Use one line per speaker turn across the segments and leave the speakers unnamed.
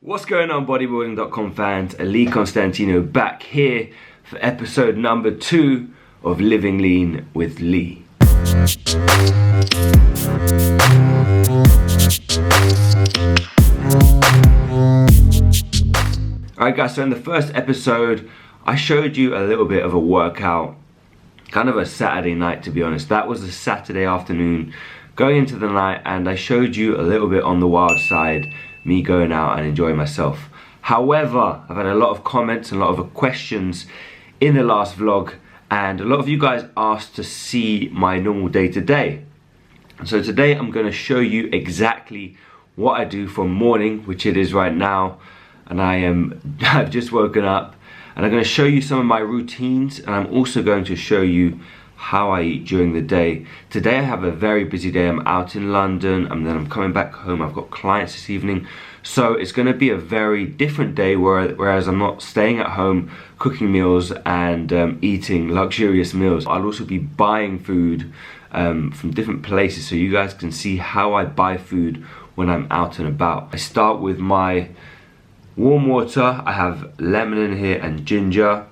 What's going on, Bodybuilding.com fans? Lee Constantinou back here for episode number 2 of Living Lean with Lee. Alright guys, so in the first episode I showed you a little bit of a workout, kind of a Saturday night to be honest. That was a Saturday afternoon going into the night, and I showed you a little bit on the wild side, me going out and enjoying myself. However, I've had a lot of comments and a lot of questions in the last vlog, and a lot of you guys asked to see my normal day to day. So today I'm going to show you exactly what I do from morning, which it is right now, and I've just woken up, and I'm going to show you some of my routines, and I'm also going to show you how I eat during the day. Today I have a very busy day. I'm out in London and then I'm coming back home. I've got clients this evening, so it's going to be a very different day, whereas I'm not staying at home cooking meals and eating luxurious meals. I'll also be buying food from different places, so you guys can see how I buy food when I'm out and about. I start with my warm water. I have lemon in here and ginger.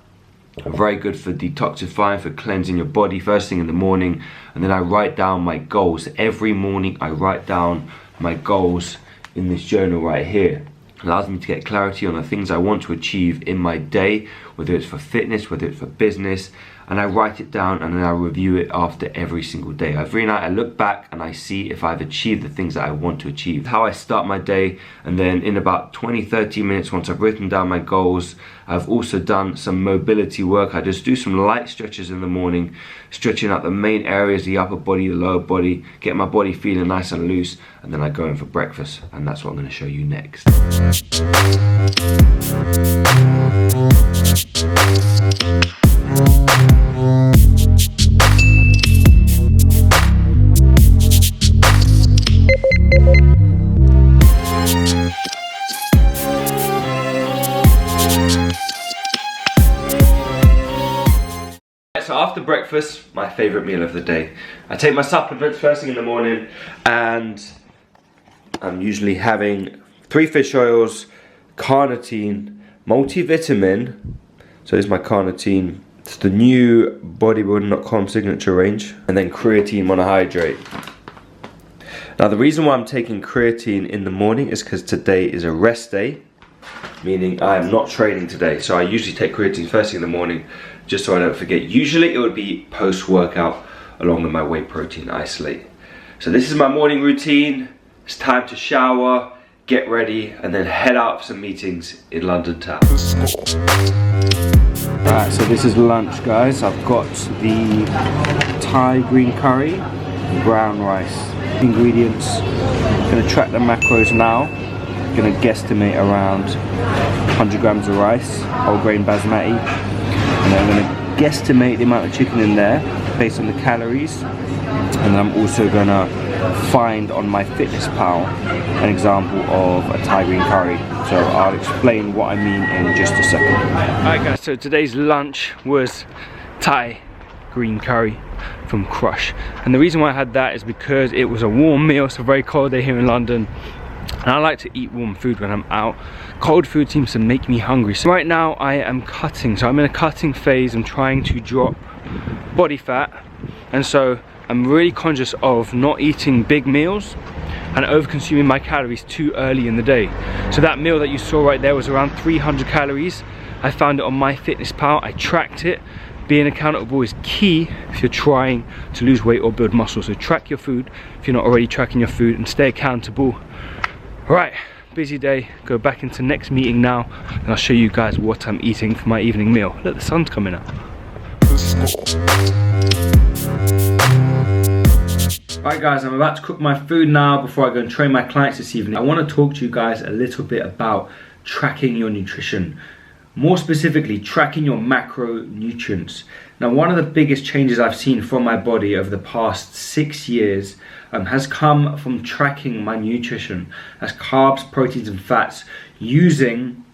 Very good for detoxifying, for cleansing your body first thing in the morning. And then I write down my goals. Every morning I write down my goals in this journal right here. It allows me to get clarity on the things I want to achieve in my day, whether it's for fitness, whether it's for business, and I write it down and then I review it after every single day. Every night I look back and I see if I've achieved the things that I want to achieve. How I start my day, and then in about 20-30 minutes, once I've written down my goals, I've also done some mobility work. I just do some light stretches in the morning, stretching out the main areas, the upper body, the lower body, get my body feeling nice and loose, and then I go in for breakfast, and that's what I'm going to show you next. So after breakfast, my favorite meal of the day, I take my supplements first thing in the morning, and I'm usually having 3 fish oils, carnitine, multivitamin. So this is my carnitine. It's the new Bodybuilding.com signature range, and then creatine monohydrate. Now the reason why I'm taking creatine in the morning is because today is a rest day, meaning I am not training today. So I usually take creatine first thing in the morning, just so I don't forget. Usually it would be post-workout along with my whey protein isolate. So this is my morning routine. It's time to shower, get ready, and then head out for some meetings in London town. Alright, so this is lunch, guys. I've got the Thai green curry, brown rice. Ingredients, I'm going to track the macros now. I'm going to guesstimate around 100 grams of rice, whole grain basmati, and then I'm going to guesstimate the amount of chicken in there based on the calories, and then I'm also going to find on my FitnessPal an example of a Thai green curry, so I'll explain what I mean in just a second. Alright guys, so today's lunch was Thai green curry from Crush, and the reason why I had that is because it was a warm meal. It's a very cold day here in London, and I like to eat warm food when I'm out. Cold food seems to make me hungry. So right now I am cutting, so I'm in a cutting phase. I'm trying to drop body fat, and so I'm really conscious of not eating big meals and over consuming my calories too early in the day. So that meal that you saw right there was around 300 calories. I found it on my FitnessPal, I tracked it. Being accountable is key if you're trying to lose weight or build muscle. So track your food if you're not already tracking your food, and stay accountable. Right, busy day, go back into next meeting now, and I'll show you guys what I'm eating for my evening meal. Look, the sun's coming out. Alright guys, I'm about to cook my food now before I go and train my clients this evening. I want to talk to you guys a little bit about tracking your nutrition. More specifically, tracking your macronutrients. Now, one of the biggest changes I've seen from my body over the past 6 years has come from tracking my nutrition as carbs, proteins and fats using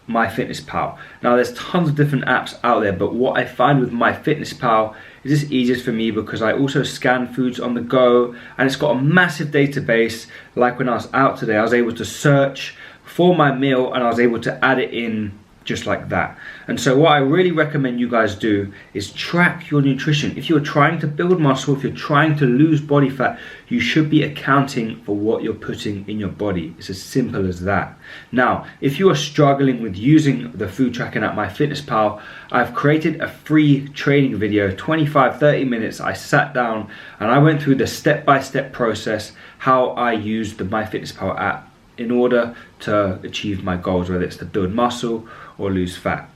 my FitnessPal. Now there's tons of different apps out there, but what I find with my FitnessPal is it's easiest for me because I also scan foods on the go, and it's got a massive database. Like when I was out today, I was able to search
for my meal, and I was able to add it in just like that. And so what I really recommend you guys do is track your nutrition. If you're trying to build muscle, if you're trying to lose body fat, you should be accounting for what you're putting in your body. It's as simple as that. Now, if you are struggling with using the food tracking app MyFitnessPal, I've created a free training video, 25-30 minutes. I sat down and I went through the step-by-step process, how I used the MyFitnessPal app in order to achieve my goals, whether it's to build muscle or lose fat.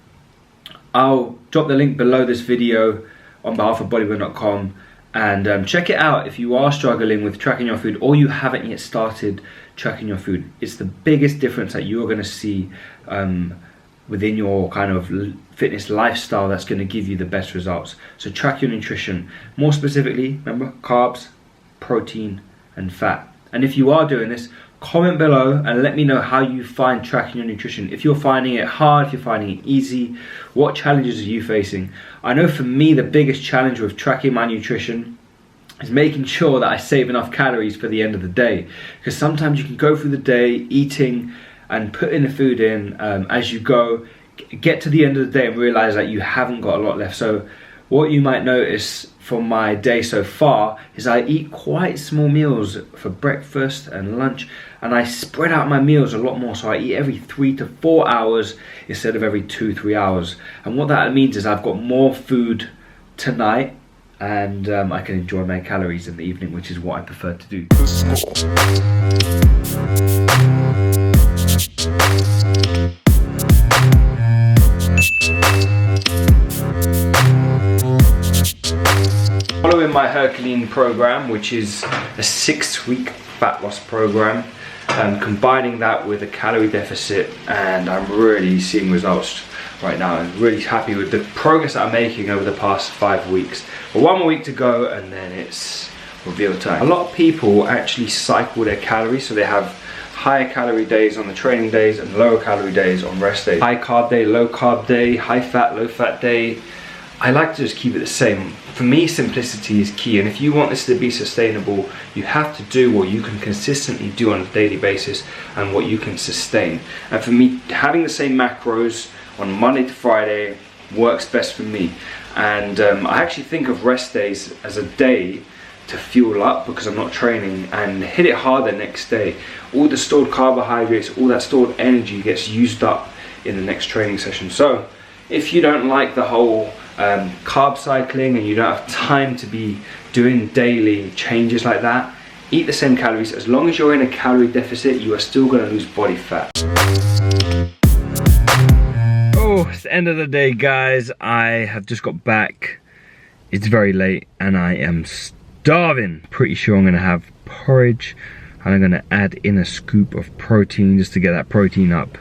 I'll drop the link below this video on behalf of Bodybuilding.com, and check it out if you are struggling with tracking your food or you haven't yet started tracking your food. It's the biggest difference that you're going to see within your kind of fitness lifestyle that's going to give you the best results. So track your nutrition. More specifically, remember, carbs, protein and fat. And if you are doing this, comment below and let me know how you find tracking your nutrition. If you're finding it hard, if you're finding it easy, what challenges are you facing? I know for me, the biggest challenge with tracking my nutrition is making sure that I save enough calories for the end of the day. Because sometimes you can go through the day eating and putting the food in as you go, get to the end of the day and realize that you haven't got a lot left. So what you might notice from my day so far is I eat quite small meals for breakfast and lunch, and I spread out my meals a lot more. So I eat every 3 to 4 hours instead of every 2-3 hours. And what that means is I've got more food tonight, and I can enjoy my calories in the evening, which is what I prefer to do. Following my Herculean program, which is a 6-week fat loss program, and combining that with a calorie deficit, and I'm really seeing results right now. I'm really happy with the progress that I'm making over the past 5 weeks. But 1 more week to go and then it's reveal time. A lot of people actually cycle their calories, so they have higher calorie days on the training days and lower calorie days on rest days. High carb day, low carb day, high fat, low fat day. I like to just keep it the same. For me, simplicity is key, and if you want this to be sustainable, you have to do what you can consistently do on a daily basis and what you can sustain. And for me, having the same macros on Monday to Friday works best for me. And I actually think of rest days as a day to fuel up because I'm not training, and hit it hard the next day. All the stored carbohydrates, all that stored energy gets used up in the next training session. So if you don't like the whole carb cycling and you don't have time to be doing daily changes like that, eat the same calories. As long as you're in a calorie deficit, you are still going to lose body fat. Oh, it's the end of the day, guys. I have just got back. It's very late and I am starving. Pretty sure I'm going to have porridge and I'm going to add in a scoop of protein just to get that protein up.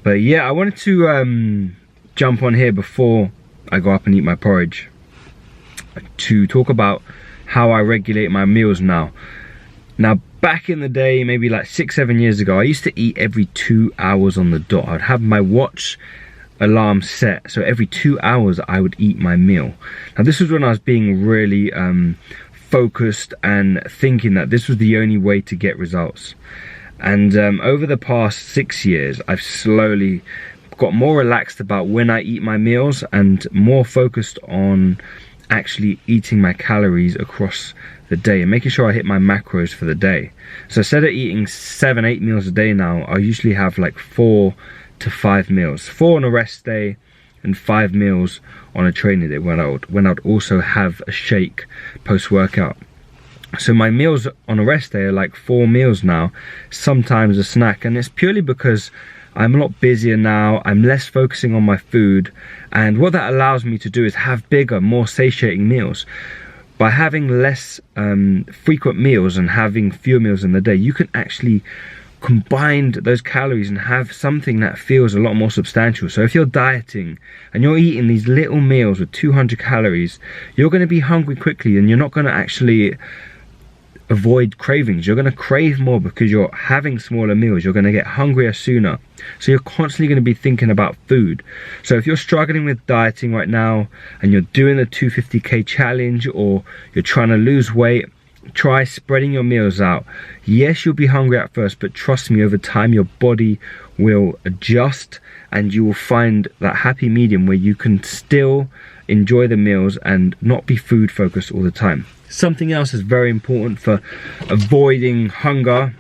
But yeah, I wanted to jump on here before I go up and eat my porridge to talk about how I regulate my meals now. Now, back in the day, maybe like 6-7 years ago, I used to eat every 2 hours on the dot. I'd have my watch alarm set, so every 2 hours I would eat my meal. Now, this was when I was being really focused and thinking that this was the only way to get results. And over the past 6 years, I've slowly got more relaxed about when I eat my meals and more focused on actually eating my calories across the day and making sure I hit my macros for the day. So instead of eating 7-8 meals a day now, I usually have like 4 to 5 meals. 4 on a rest day and 5 meals on a training day when I'd also have a shake post-workout. So my meals on a rest day are like 4 meals now, sometimes a snack, and it's purely because I'm a lot busier now, I'm less focusing on my food, and what that allows me to do is have bigger, more satiating meals. By having less frequent meals and having fewer meals in the day, you can actually combine those calories and have something that feels a lot more substantial. So if you're dieting and you're eating these little meals with 200 calories, you're going to be hungry quickly and you're not going to actually avoid cravings. You're going to crave more because you're having smaller meals. You're going to get hungrier sooner. So you're constantly going to be thinking about food. So if you're struggling with dieting right now and you're doing the 250k challenge or you're trying to lose weight, try spreading your meals out. Yes, you'll be hungry at first, but trust me, over time your body will adjust and you will find that happy medium where you can still enjoy the meals and not be food focused all the time. Something else that's very important for avoiding hunger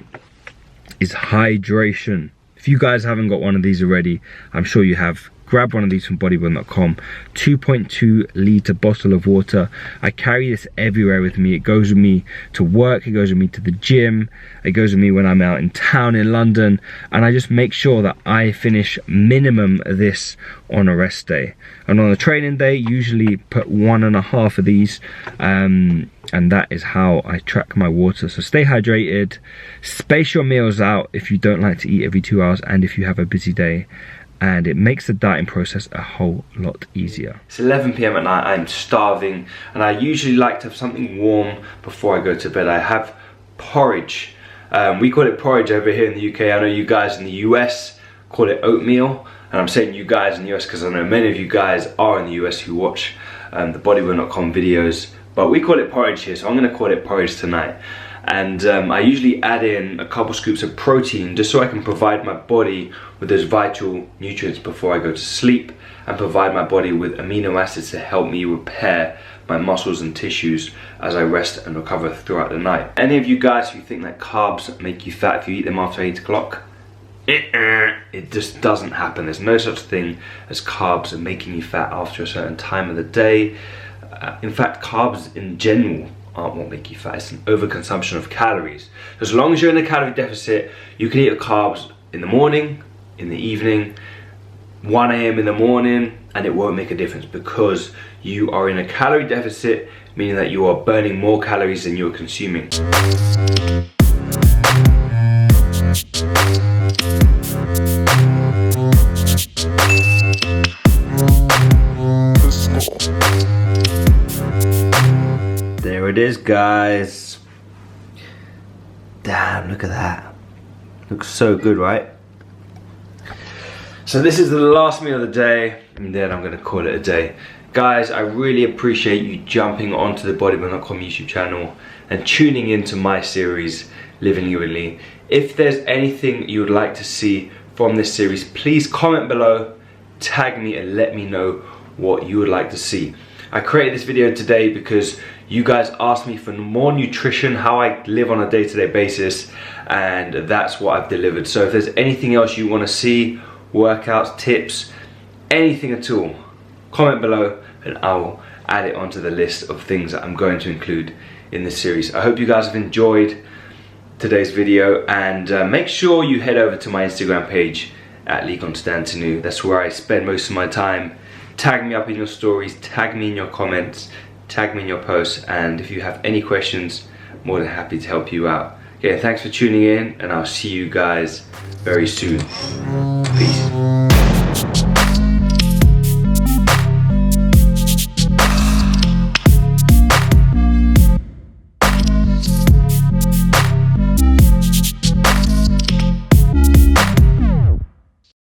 is hydration. If you guys haven't got one of these already, I'm sure you have. Grab one of these from Bodybuilding.com. 2.2 litre bottle of water. I carry this everywhere with me. It goes with me to work, it goes with me to the gym, it goes with me when I'm out in town in London, and I just make sure that I finish minimum this on a rest day. And on a training day, usually put 1.5 of these, and that is how I track my water. So stay hydrated, space your meals out if you don't like to eat every 2 hours and if you have a busy day. And it makes the dieting process a whole lot easier. It's 11 PM at night, I'm starving, and I usually like to have something warm before I go to bed. I have porridge. We call it porridge over here in the UK. I know you guys in the US call it oatmeal, and I'm saying you guys in the US because I know many of you guys are in the US who watch the Bodybuilding.com videos, but we call it porridge here, so I'm gonna call it porridge tonight. And I usually add in a couple scoops of protein just so I can provide my body with those vital nutrients before I go to sleep, and provide my body with amino acids to help me repair my muscles and tissues as I rest and recover throughout the night. Any of you guys who think that carbs make you fat if you eat them after 8 o'clock, it just doesn't happen. There's no such thing as carbs making you fat after a certain time of the day. In fact, carbs in general aren't what make you fat. It's an overconsumption of calories. So as long as you're in a calorie deficit, you can eat the carbs in the morning, in the evening, 1 AM in the morning, and it won't make a difference because you are in a calorie deficit, meaning that you are burning more calories than you're consuming. There it is, guys. Damn, look at that. Looks so good, right? So this is the last meal of the day, and then I'm gonna call it a day. Guys, I really appreciate you jumping onto the Bodybuilding.com YouTube channel and tuning into my series, Living with Lee. If there's anything you would like to see from this series, please comment below, tag me, and let me know what you would like to see. I created this video today because you guys asked me for more nutrition, how I live on a day-to-day basis, and that's what I've delivered. So if there's anything else you want to see, workouts, tips, anything at all, comment below and I'll add it onto the list of things that I'm going to include in this series. I hope you guys have enjoyed today's video, and make sure you head over to my Instagram page at Lee Constantinou. That's where I spend most of my time. Tag me up in your stories, tag me in your comments, tag me in your posts, and if you have any questions, more than happy to help you out. Okay, thanks for tuning in, and I'll see you guys very soon. Peace.